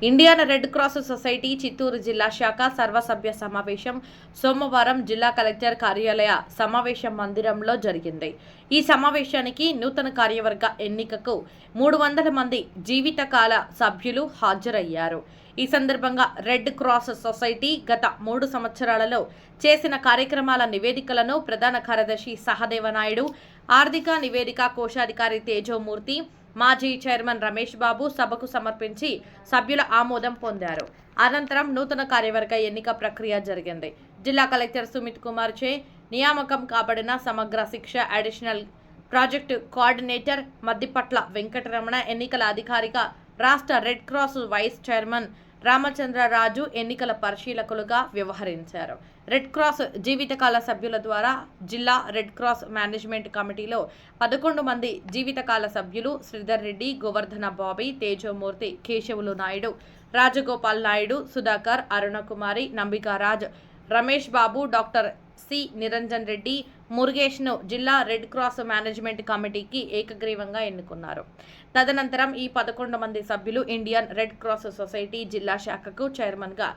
Indian red cross society Chittoor జిల్లా శాఖ సర్వసభ్య సమావేశం సోమవారం జిల్లా కలెక్టర్ కార్యాలయ సమావేశ మందిరంలో జరిగింది. ఈ సమావేశానికి నూతన కార్యవర్గ ఎన్నికకు 300 మంది జీవితకాల సభ్యులు హాజరయ్యారు. ఈ సందర్భంగా రెడ్ క్రాస్ సొసైటీ గత 3 సంవత్సరాలలో చేసిన కార్యక్రమాల నివేదికలను ప్రధాన కార్యదర్శి సహదేవనాయుడు, ఆర్థిక నివేదిక కోశాధికారి తేజోమూర్తి, మాజీ చైర్మన్ రమేష్ బాబు సభకు సమర్పించి సభ్యుల ఆమోదం పొందారు. అనంతరం నూతన కార్యవర్గ ఎన్నిక ప్రక్రియ జరిగింది. జిల్లా కలెక్టర్ సుమిత్ కుమార్ చే నియామకం కాబడిన సమగ్ర శిక్ష additional project coordinator Maddipatla Venkataramana ఎన్నికల అధికారిగా, రాష్ట్ర red cross vice chairman Ramachandraraju ఎన్నికల పరిశీలకులుగా వ్యవహరించారు. రెడ్ క్రాస్ జీవితకాల సభ్యుల ద్వారా జిల్లా రెడ్ క్రాస్ మేనేజ్మెంట్ కమిటీలో 11 మంది జీవితకాల సభ్యులు శ్రీధర్ రెడ్డి, గోవర్ధన బాబీ, తేజోమూర్తి, కేశవులు నాయుడు, రాజగోపాల్ నాయుడు, సుధాకర్, అరుణకుమారి, నంబికారాజ్, రమేష్ బాబు, డాక్టర్ సి నిరంజన్ రెడ్డి, మురుగేష్ను జిల్లా రెడ్ క్రాస్ మేనేజ్మెంట్ కమిటీకి ఏకగ్రీవంగా ఎన్నుకున్నారు. తదనంతరం ఈ 11 మంది సభ్యులు ఇండియన్ రెడ్ క్రాస్ సొసైటీ జిల్లా శాఖకు చైర్మన్గా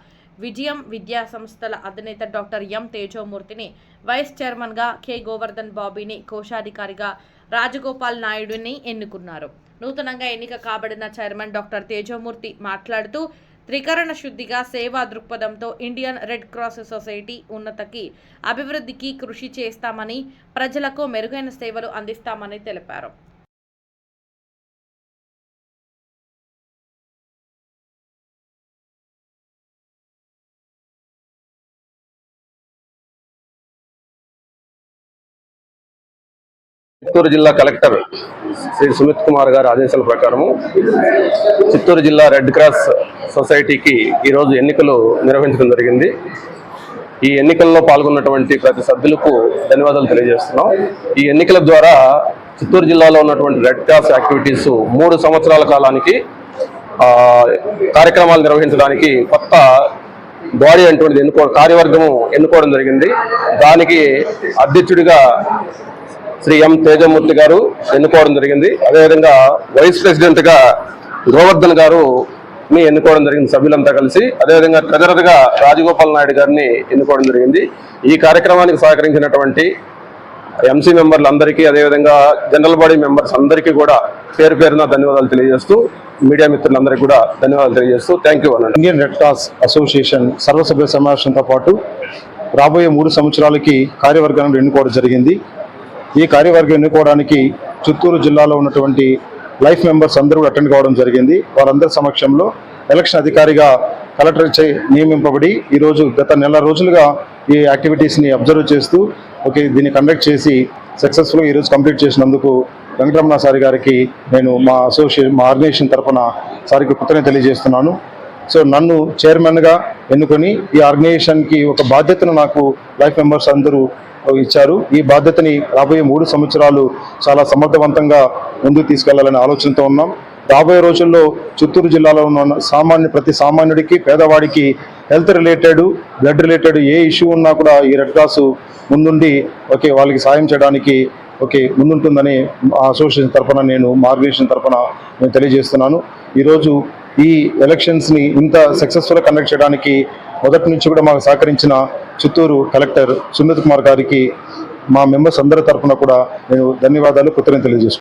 విజయం విద్యా సంస్థల అధినేత డాక్టర్ ఎం తేజోమూర్తిని, వైస్ చైర్మన్గా కె గోవర్ధన్ బాబీని, కోశాధికారిగా రాజగోపాల్ నాయుడుని ఎన్నుకున్నారు. నూతనంగా ఎన్నిక కాబడిన చైర్మన్ డాక్టర్ తేజోమూర్తి మాట్లాడుతూ, త్రికరణ శుద్ధిగా సేవా దృక్పథంతో ఇండియన్ రెడ్ క్రాస్ సొసైటీ ఉన్నతికి, అభివృద్ధికి కృషి చేస్తామని, ప్రజలకు మెరుగైన సేవలు అందిస్తామని తెలిపారు. చిత్తూరు జిల్లా కలెక్టర్ శ్రీ సుమిత్ కుమార్ గారి ఆదేశాల ప్రకారము చిత్తూరు జిల్లా రెడ్ క్రాస్ సొసైటీకి ఈరోజు ఎన్నికలు నిర్వహించడం జరిగింది. ఈ ఎన్నికల్లో పాల్గొన్నటువంటి ప్రతి సభ్యులకు ధన్యవాదాలు తెలియజేస్తున్నాం. ఈ ఎన్నికల ద్వారా చిత్తూరు జిల్లాలో ఉన్నటువంటి రెడ్ క్రాస్ యాక్టివిటీస్ 3 సంవత్సరాల కాలానికి కార్యక్రమాలు నిర్వహించడానికి కొత్త బాడీ అటువంటిది కార్యవర్గము ఎన్నుకోవడం జరిగింది. దానికి అధ్యక్షుడిగా శ్రీ ఎం తేజమూర్తి గారు ఎన్నుకోవడం జరిగింది. అదేవిధంగా వైస్ ప్రెసిడెంట్ గా గోవర్ధన్ గారు ఎన్నుకోవడం జరిగింది సభ్యులంతా కలిసి. అదేవిధంగా ట్రెజరర్ గా రాజగోపాల్ నాయుడు గారిని ఎన్నుకోవడం జరిగింది. ఈ కార్యక్రమానికి సహకరించినటువంటి ఎంసీ మెంబర్లందరికీ, అదేవిధంగా జనరల్ బాడీ మెంబర్స్ అందరికీ కూడా పేరు పేరున ధన్యవాదాలు తెలియజేస్తూ, మీడియా మిత్రులందరికీ కూడా ధన్యవాదాలు తెలియజేస్తూ థ్యాంక్ యూ అన్నాడు. ఇండియన్ రెడ్ క్రాస్ అసోసియేషన్ సర్వసభ్య సమావేశంతో పాటు రాబోయే 3 సంవత్సరాలకి కార్యవర్గాన్ని ఎన్నుకోవడం జరిగింది. ఈ కార్యవర్గం ఎన్నుకోవడానికి చిత్తూరు జిల్లాలో ఉన్నటువంటి లైఫ్ మెంబర్స్ అందరూ అటెండ్ కావడం జరిగింది. వారందరి సమక్షంలో ఎలక్షన్ అధికారిగా కలెక్టర్ నియమింపబడి ఈరోజు గత నెల రోజులుగా ఈ యాక్టివిటీస్ని అబ్జర్వ్ చేస్తూ దీన్ని కండక్ట్ చేసి సక్సెస్ఫుల్గా ఈరోజు కంప్లీట్ చేసినందుకు వెంకటరమణ సార్ గారికి నేను మా ఆర్గనైజేషన్ తరఫున సార్కి కృతజ్ఞత తెలియజేస్తున్నాను. సో నన్ను చైర్మన్గా ఎన్నుకొని ఈ ఆర్గనైజేషన్కి ఒక బాధ్యతను నాకు లైఫ్ మెంబర్స్ అందరూ ఇచ్చారు. ఈ బాధ్యతని రాబోయే 3 సంవత్సరాలు చాలా సమర్థవంతంగా ముందుకు తీసుకెళ్లాలనే ఆలోచనతో ఉన్నాం. రాబోయే రోజుల్లో చిత్తూరు జిల్లాలో ఉన్న ప్రతి సామాన్యుడికి, పేదవాడికి హెల్త్ రిలేటెడ్, బ్లడ్ రిలేటెడ్ ఏ ఇష్యూ ఉన్నా కూడా ఈ రెడ్ క్రాస్ ముందుండి వాళ్ళకి సాయం చేయడానికి ముందుంటుందని అసోసియేషన్ తరఫున మా ఆర్గనైజేషన్ తరఫున నేను తెలియజేస్తున్నాను. ఈరోజు ఈ ఎలక్షన్స్ని ఇంత సక్సెస్ఫుల్గా కండక్ట్ చేయడానికి మొదటి నుంచి కూడా మాకు సహకరించిన చిత్తూరు కలెక్టర్ సుమిత్ కుమార్ గారికి మా మెంబర్స్ అందరి తరఫున కూడా నేను ధన్యవాదాలు, కృతజ్ఞతలు తెలియజేస్తున్నాను.